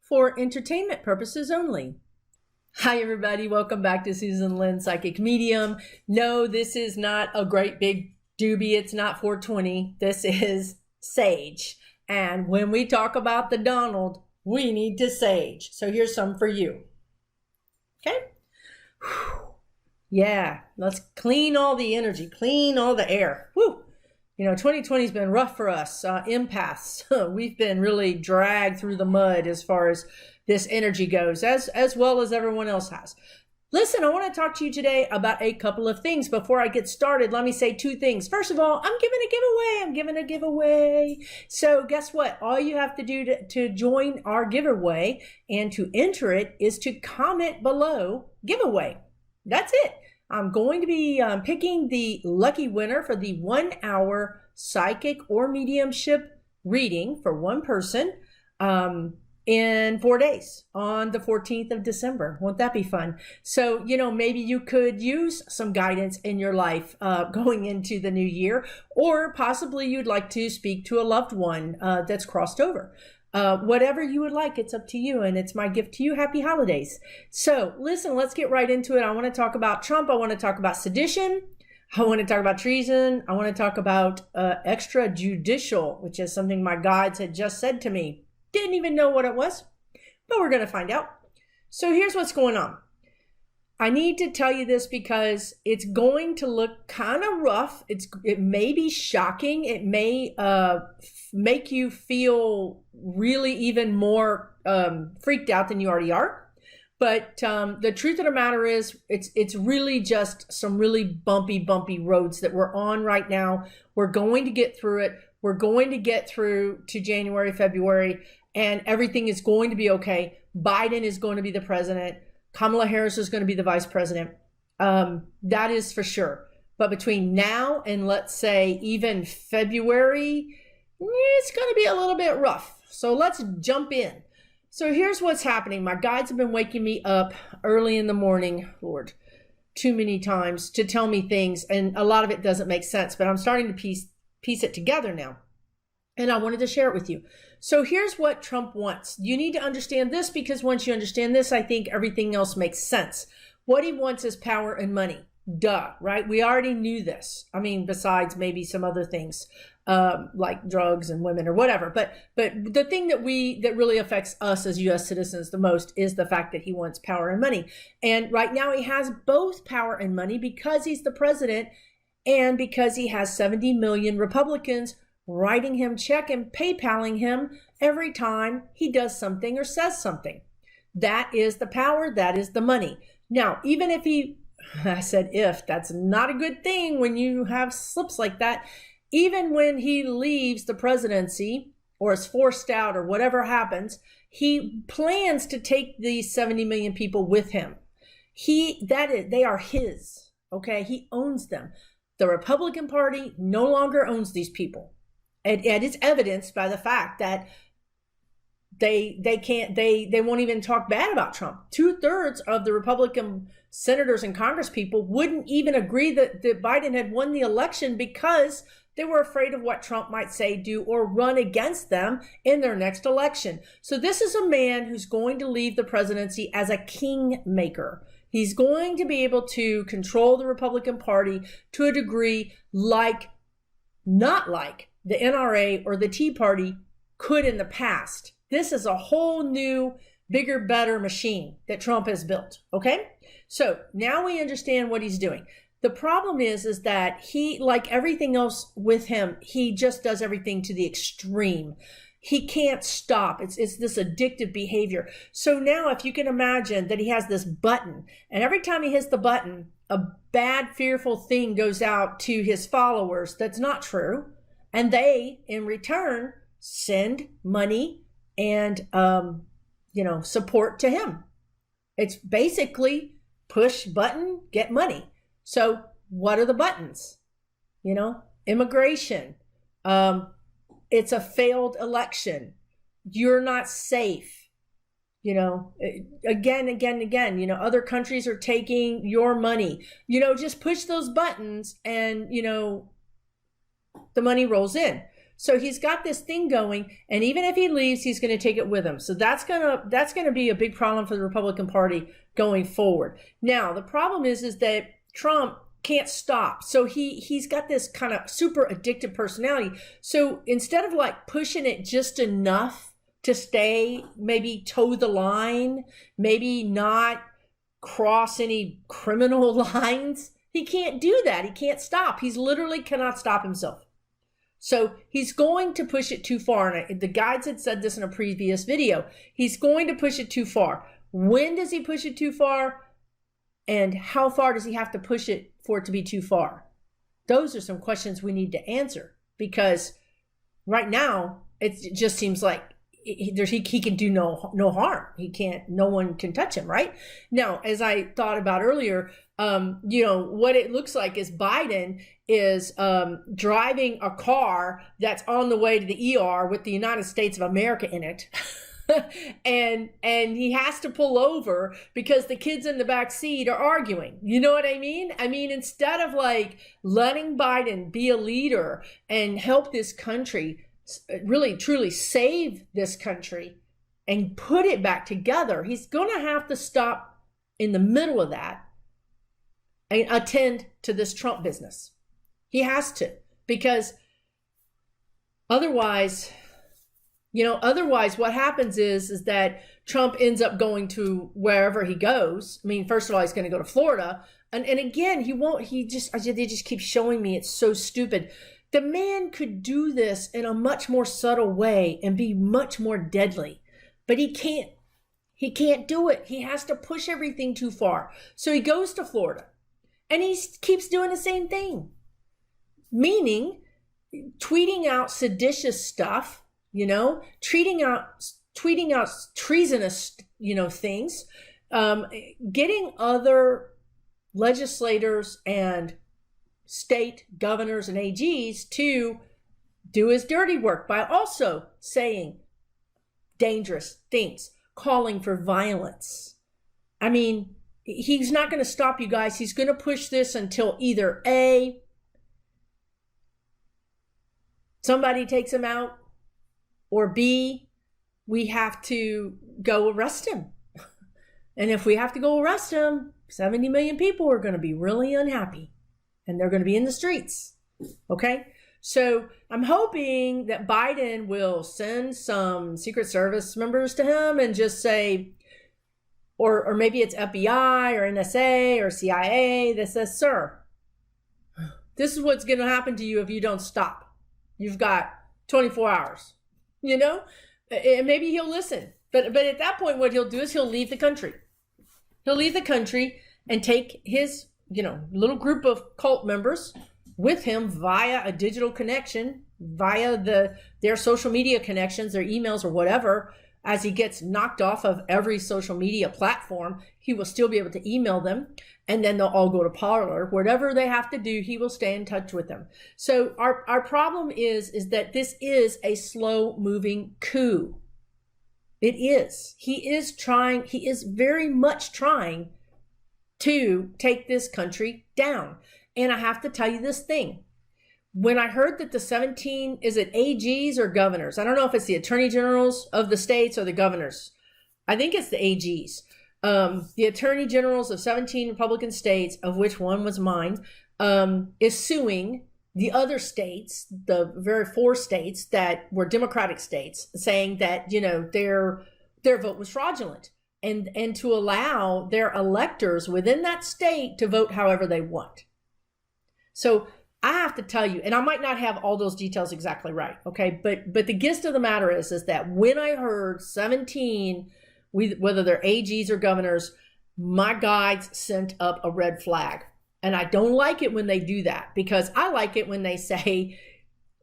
for entertainment purposes only. Hi, everybody. Welcome back to Susan Lynn, Psychic Medium. No, this is not a great big doobie. It's not 420. This is sage. And when we talk about the Donald, we need to sage. So here's some for you. Okay? Yeah, let's clean all the energy, clean all the air. Woo! You know, 2020 has been rough for us, empaths. We've been really dragged through the mud as far as this energy goes, as well as everyone else has. Listen, I want to talk to you today about a couple of things. Before I get started, let me say two things. First of all, I'm giving a giveaway. So guess what? All you have to do to join our giveaway and to enter it is to comment below giveaway. That's it. I'm going to be picking the lucky winner for the 1 hour psychic or mediumship reading for one person in 4 days on the 14th of December. Won't that be fun? So, you know, maybe you could use some guidance in your life going into the new year, or possibly you'd like to speak to a loved one that's crossed over. Whatever you would like, it's up to you, and it's my gift to you. Happy holidays. So listen, let's get right into it. I want to talk about Trump. I want to talk about sedition. I want to talk about treason. I want to talk about extrajudicial, which is something my guides had just said to me. Didn't even know what it was, but we're going to find out. So here's what's going on. I need to tell you this because it's going to look kind of rough. It may be shocking. It may make you feel really even more freaked out than you already are. But the truth of the matter is, it's really just some really bumpy roads that we're on right now. We're going to get through it. We're going to get through to January, February, and everything is going to be okay. Biden is going to be the president. Kamala Harris is going to be the vice president. That is for sure. But between now and let's say even February, it's going to be a little bit rough. So let's jump in. So here's what's happening. My guides have been waking me up early in the morning, Lord, too many times to tell me things. And a lot of it doesn't make sense, but I'm starting to piece it together now. And I wanted to share it with you. So here's what Trump wants. You need to understand this because once you understand this, I think everything else makes sense. What he wants is power and money. Duh, right? We already knew this. I mean, besides maybe some other things like drugs and women or whatever. But the thing that really affects us as U.S. citizens the most is the fact that he wants power and money. And right now he has both power and money because he's the president and because he has 70 million Republicans writing him check and PayPaling him every time he does something or says something. That is the power. That is the money. Now, even if I said if, that's not a good thing when you have slips like that. Even when he leaves the presidency or is forced out or whatever happens, he plans to take these 70 million people with him. They are his, okay? He owns them. The Republican Party no longer owns these people. And it's evidenced by the fact that they won't even talk bad about Trump. 2/3 of the Republican senators and Congress people wouldn't even agree that Biden had won the election because they were afraid of what Trump might say, do, or run against them in their next election. So this is a man who's going to leave the presidency as a kingmaker. He's going to be able to control the Republican Party to a degree not like the NRA or the Tea Party could in the past. This is a whole new, bigger, better machine that Trump has built, okay? So now we understand what he's doing. The problem is that he, like everything else with him, he just does everything to the extreme. He can't stop. It's this addictive behavior. So now if you can imagine that he has this button, and every time he hits the button, a bad, fearful thing goes out to his followers that's not true. And they, in return, send money and, support to him. It's basically push button, get money. So what are the buttons? Immigration. It's a failed election. You're not safe. Again, other countries are taking your money. Just push those buttons and, the money rolls in. So he's got this thing going, and even if he leaves, he's going to take it with him. So that's gonna be a big problem for the Republican Party going forward. Now, the problem is that Trump can't stop. So he's got this kind of super addictive personality. So instead of like pushing it just enough to stay, maybe toe the line, maybe not cross any criminal lines, he can't do that. He can't stop. He's literally cannot stop himself. So he's going to push it too far. And the guides had said this in a previous video. He's going to push it too far. When does he push it too far? And how far does he have to push it for it to be too far? Those are some questions we need to answer, because right now it just seems like he can do no harm. No one can touch him, right? Now, as I thought about earlier, what it looks like is Biden is driving a car that's on the way to the ER with the United States of America in it. and he has to pull over because the kids in the back seat are arguing. You know what I mean? I mean, instead of like letting Biden be a leader and help this country, really truly save this country and put it back together, he's going to have to stop in the middle of that and attend to this Trump business. He has to, because otherwise what happens is that Trump ends up going to wherever he goes. I mean, first of all, he's going to go to Florida. And again, they just keep showing me it's so stupid. The man could do this in a much more subtle way and be much more deadly, but he can't. He can't do it. He has to push everything too far. So he goes to Florida and he keeps doing the same thing, meaning tweeting out seditious stuff, tweeting out treasonous, things, getting other legislators and state governors and AGs to do his dirty work by also saying dangerous things, calling for violence. I mean, he's not going to stop, you guys. He's going to push this until either A, somebody takes him out, or B, we have to go arrest him. And if we have to go arrest him, 70 million people are going to be really unhappy. And they're going to be in the streets. Okay? So I'm hoping that Biden will send some Secret Service members to him and just say, or maybe it's FBI or NSA or CIA that says, sir, this is what's going to happen to you if you don't stop. You've got 24 hours, and maybe he'll listen. But at that point, what he'll do is he'll leave the country. He'll leave the country and take his little group of cult members with him via a digital connection, via their social media connections, their emails or whatever. As he gets knocked off of every social media platform, he will still be able to email them, and then they'll all go to Parler. Whatever they have to do, he will stay in touch with them. So our problem is that this is a slow moving coup. It is. He is very much trying to take this country down. And I have to tell you this thing. When I heard that the 17, is it AGs or governors? I don't know if it's the attorney generals of the states or the governors. I think it's the AGs. The attorney generals of 17 Republican states, of which one was mine, is suing the other states, the very 4 states that were Democratic states, saying that, their vote was fraudulent. And to allow their electors within that state to vote however they want. So I have to tell you, and I might not have all those details exactly right, okay? But the gist of the matter is that when I heard 17, whether they're AGs or governors, my guides sent up a red flag. And I don't like it when they do that, because I like it when they say,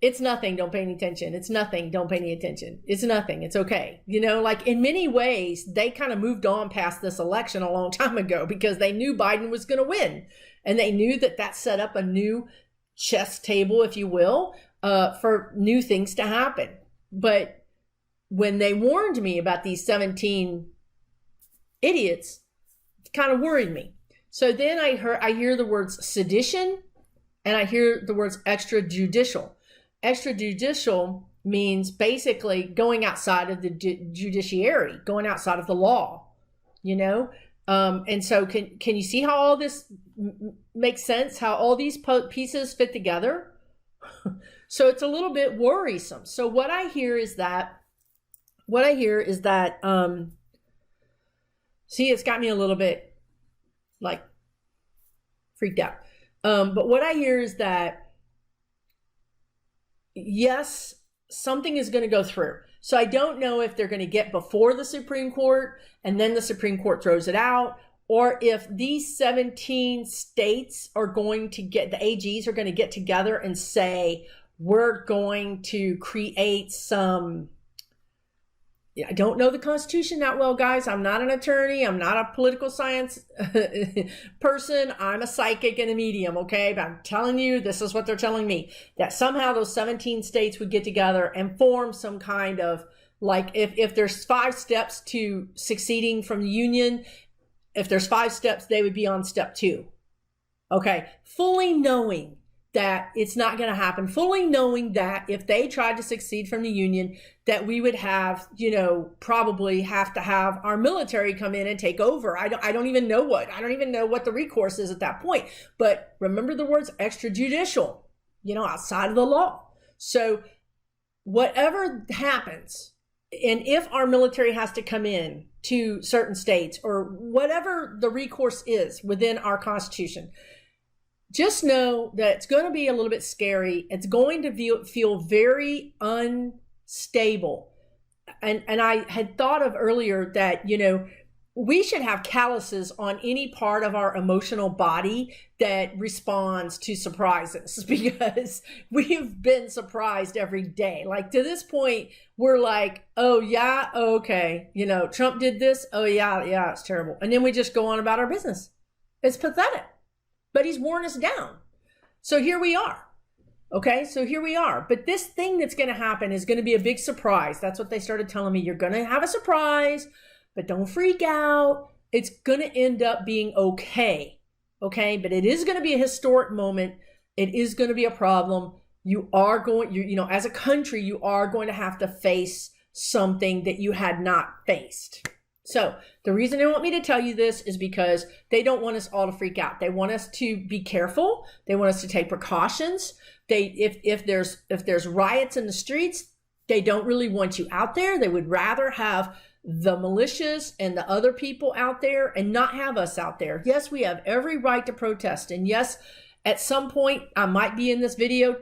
it's nothing, don't pay any attention. It's nothing, don't pay any attention. It's nothing, it's okay. Like in many ways, they kind of moved on past this election a long time ago because they knew Biden was going to win. And they knew that set up a new chess table, if you will, for new things to happen. But when they warned me about these 17 idiots, it kind of worried me. So then I hear the words sedition and I hear the words extrajudicial. extrajudicial means basically going outside of the judiciary, going outside of the law, you know? And so can you see how all this makes sense? How all these pieces fit together? So it's a little bit worrisome. So what I hear is that, see, it's got me a little bit like freaked out. But what I hear is that, yes, something is going to go through. So I don't know if they're going to get before the Supreme Court and then the Supreme Court throws it out, or if these 17 states are going to get, the AGs are going to get together and say, we're going to create some, I don't know the Constitution that well, guys. I'm not an attorney. I'm not a political science person. I'm a psychic and a medium, okay? But I'm telling you, this is what they're telling me, that somehow those 17 states would get together and form some kind of, like, if there's 5 steps to succeeding from the Union, if there's 5 steps, they would be on step 2. Okay, fully knowing that it's not going to happen, fully knowing that if they tried to succeed from the Union, that we would have, you know, probably have to have our military come in and take over. I don't even know what the recourse is at that point. But remember the words extrajudicial, you know, outside of the law. So whatever happens, and if our military has to come in to certain states or whatever the recourse is within our Constitution, just know that it's going to be a little bit scary. It's going to feel very unstable. And I had thought of earlier that, you know, we should have calluses on any part of our emotional body that responds to surprises, because we've been surprised every day. Like, to this point, we're like, oh yeah, okay. You know, Trump did this. Oh yeah, it's terrible. And then we just go on about our business. It's pathetic. But he's worn us down. So here we are. Okay, so here we are. But this thing that's going to happen is going to be a big surprise. That's what they started telling me. You're going to have a surprise, but don't freak out. It's going to end up being okay. Okay, but it is going to be a historic moment. It is going to be a problem. You know, as a country, you are going to have to face something that you had not faced. So the reason they want me to tell you this is because they don't want us all to freak out. They want us to be careful. They want us to take precautions. If there's riots in the streets, they don't really want you out there. They would rather have the militias and the other people out there and not have us out there. Yes, we have every right to protest. And yes, at some point I might be in this video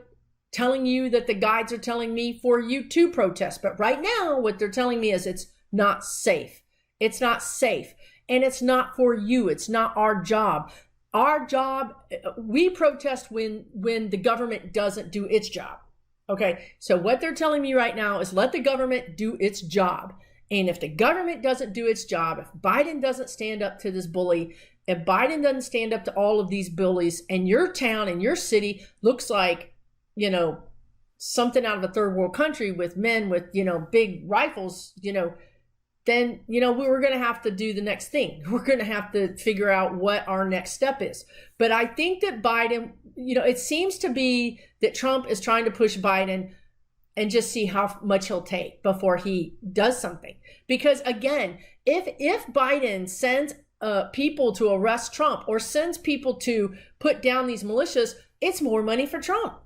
telling you that the guides are telling me for you to protest. But right now, what they're telling me is it's not safe. It's not safe, and it's not for you. It's not our job. Our job, we protest when the government doesn't do its job. Okay, so what they're telling me right now is let the government do its job. And if the government doesn't do its job, if Biden doesn't stand up to this bully, if Biden doesn't stand up to all of these bullies, and your town and your city looks like, you know, something out of a third world country with men with, you know, big rifles, you know, then, you know, we're going to have to do the next thing. We're going to have to figure out what our next step is. But I think that Biden, you know, it seems to be that Trump is trying to push Biden and just see how much he'll take before he does something. Because again, if Biden sends people to arrest Trump or sends people to put down these militias, it's more money for Trump.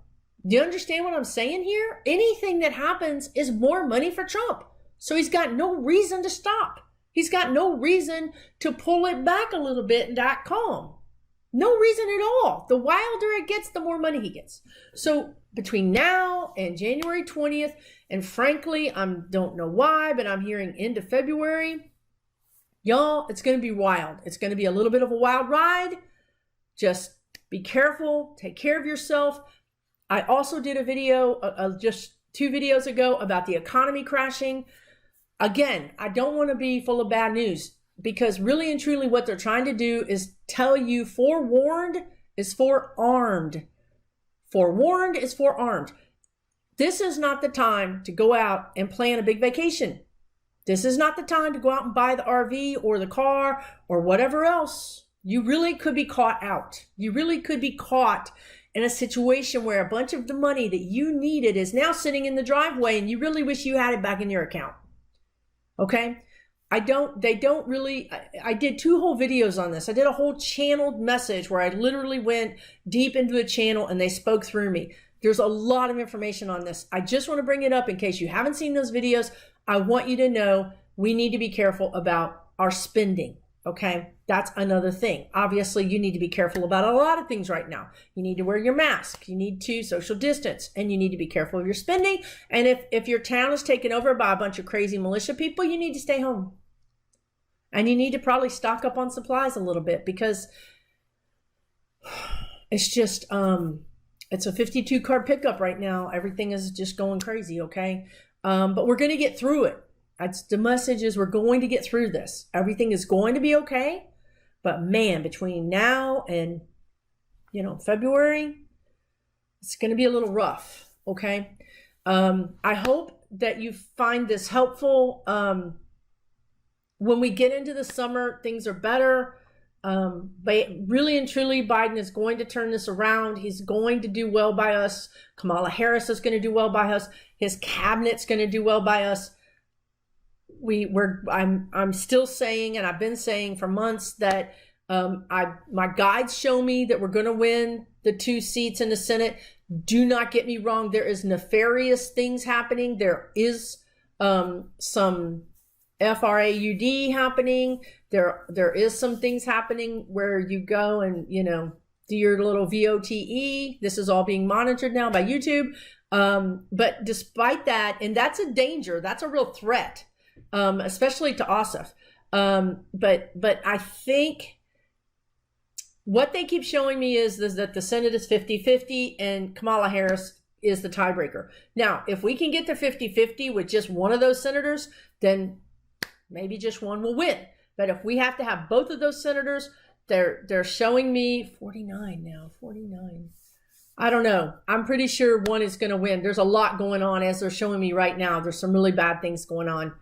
Do you understand what I'm saying here? Anything that happens is more money for Trump. So he's got no reason to stop. He's got no reason to pull it back a little bit and act calm. No reason at all. The wilder it gets, the more money he gets. So between now and January 20th, and frankly, I don't know why, but I'm hearing end of February, y'all, it's going to be wild. It's going to be a little bit of a wild ride. Just be careful. Take care of yourself. I also did a video just 2 videos ago about the economy crashing. Again, I don't want to be full of bad news, because really and truly what they're trying to do is tell you forewarned is forearmed. Forewarned is forearmed. This is not the time to go out and plan a big vacation. This is not the time to go out and buy the RV or the car or whatever else. You really could be caught out. You really could be caught in a situation where a bunch of the money that you needed is now sitting in the driveway and you really wish you had it back in your account. Okay? I did 2 whole videos on this. I did a whole channeled message where I literally went deep into the channel and they spoke through me. There's a lot of information on this. I just want to bring it up in case you haven't seen those videos. I want you to know we need to be careful about our spending. Okay, that's another thing. Obviously, you need to be careful about a lot of things right now. You need to wear your mask. You need to social distance, and you need to be careful of your spending. And if your town is taken over by a bunch of crazy militia people, you need to stay home. And you need to probably stock up on supplies a little bit because it's just, it's a 52 card pickup right now. Everything is just going crazy, okay? But we're going to get through it. That's the message is we're going to get through this. Everything is going to be okay. But man, between now and, February, it's going to be a little rough. Okay. I hope that you find this helpful. When we get into the summer, things are better. But really and truly, Biden is going to turn this around. He's going to do well by us. Kamala Harris is going to do well by us. His cabinet's going to do well by us. I'm still saying, and I've been saying for months that my guides show me that we're going to win the 2 seats in the Senate. Do not get me wrong. There is nefarious things happening. There is some FRAUD happening. There is some things happening where you go and, do your little VOTE. This is all being monitored now by YouTube. But despite that, and that's a danger, that's a real threat. Especially to Ossoff. But I think what they keep showing me is that the Senate is 50-50 and Kamala Harris is the tiebreaker. Now, if we can get to 50-50 with just one of those senators, then maybe just one will win. But if we have to have both of those senators, they're showing me 49 now, 49. I don't know. I'm pretty sure one is going to win. There's a lot going on as they're showing me right now. There's some really bad things going on.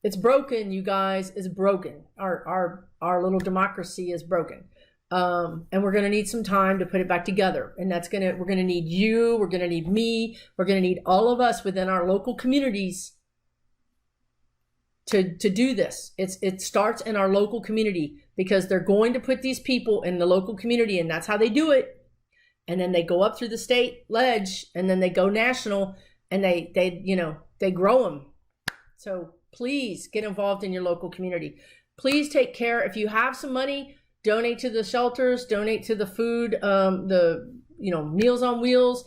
It's broken, you guys. It's broken. Our little democracy is broken. And we're going to need some time to put it back together. And we're going to need you. We're going to need me. We're going to need all of us within our local communities to do this. It starts in our local community because they're going to put these people in the local community, and that's how they do it. And then they go up through the state ledge, and then they go national, and they grow them. So please get involved in your local community. Please take care. If you have some money, donate to the shelters, donate to the food, Meals on Wheels.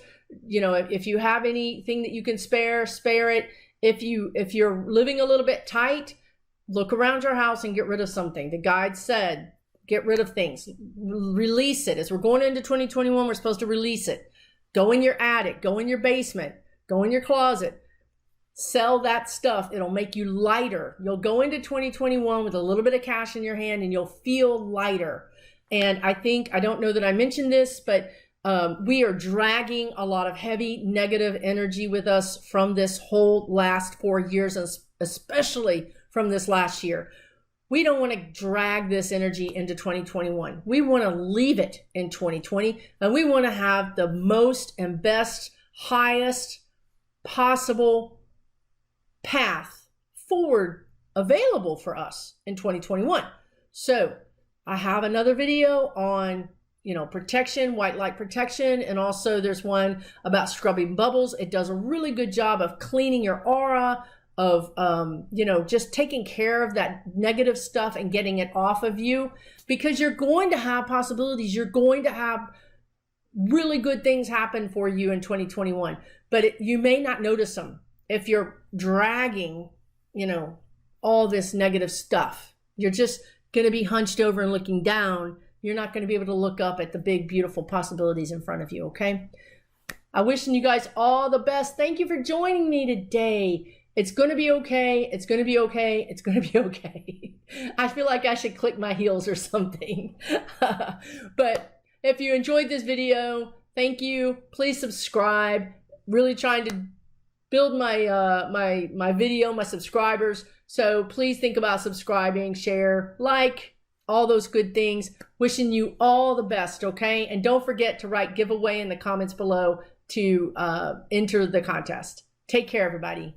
If you have anything that you can spare it. If you're living a little bit tight, look around your house and get rid of something. The guide said, get rid of things, release it. As we're going into 2021, we're supposed to release it. Go in your attic, go in your basement, go in your closet, sell that stuff. It'll make you lighter. You'll go into 2021 with a little bit of cash in your hand and you'll feel lighter. And I don't know that I mentioned this, but we are dragging a lot of heavy negative energy with us from this whole last 4 years, and especially from this last year. We don't want to drag this energy into 2021. We want to leave it in 2020, and we want to have the most and best, highest possible path forward available for us in 2021. So I have another video on protection, white light protection. And also there's one about scrubbing bubbles. It does a really good job of cleaning your aura, of, just taking care of that negative stuff and getting it off of you, because you're going to have possibilities. You're going to have really good things happen for you in 2021, but you may not notice them if you're dragging, all this negative stuff. You're just going to be hunched over and looking down. You're not going to be able to look up at the big, beautiful possibilities in front of you, okay? I'm wishing you guys all the best. Thank you for joining me today. It's going to be okay. It's going to be okay. It's going to be okay. I feel like I should click my heels or something. But if you enjoyed this video, thank you. Please subscribe. Really trying to build my my subscribers. So please think about subscribing, share, like, all those good things. Wishing you all the best, okay? And don't forget to write giveaway in the comments below to enter the contest. Take care, everybody.